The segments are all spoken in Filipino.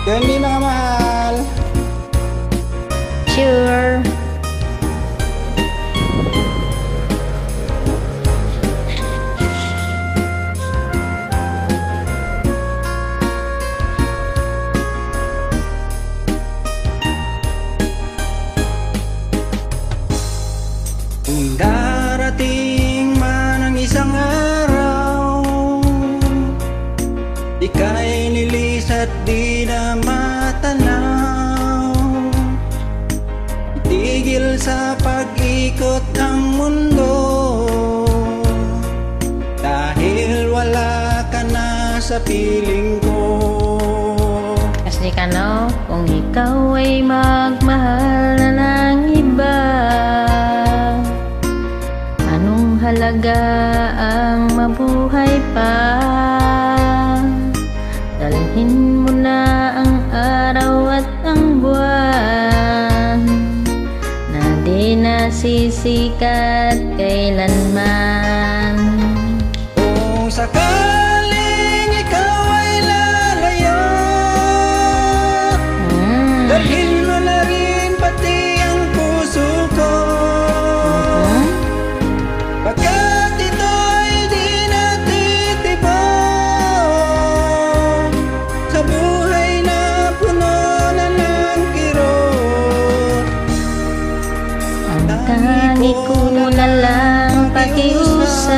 Candy mga mahal. Sure. Kung darating man ang isang araw, ika'y nilis at di na matanaw. Itigil sa pag-ikot ang mundo, dahil wala ka na sa piling ko. Kasi ka no, kung ikaw ay magmahal na ng iba, anong halaga ang mabuhay pa? Dalhin mo na ang araw at ang buwan, na di nasisikat kailanman. Kung sakaling ikaw ay lalayo, dalhin mo na rin pati ang puso ko. Pagkat ito'y di natitibok sa buhay na puno na ng kirot. Ang tangi ko na lang pakiusap,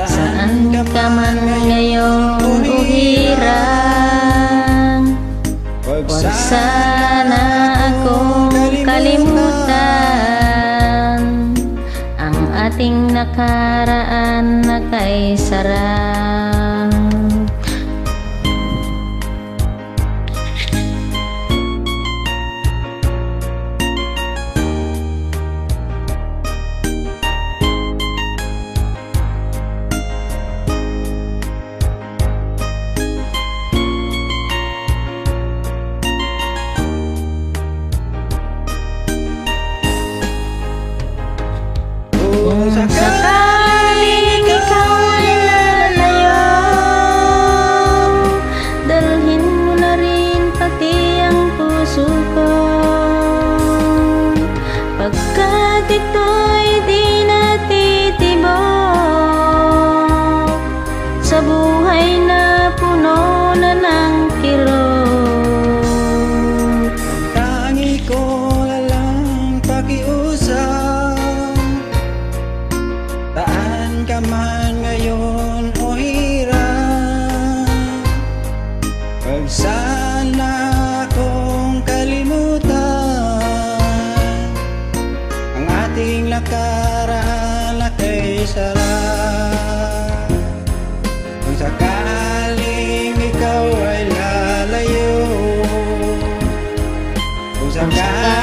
saan ka man ngayon uhirang, huwag sana akong kalimutan ang ating nakaraan na kay sarang. Kung Sakaling ikaw ay lalayo, dalhin mo na rin pati ang puso ko. Pagkat ito'y di natitibok sa buhay na puno na ng kirot. tangi ko na lang pakiusap, saan ka man ngayon o hirap, huwag sana akong kalimutan ang ating nakaraan na kay sarap. Kung sakaling ikaw ay lalayo, kung sakaling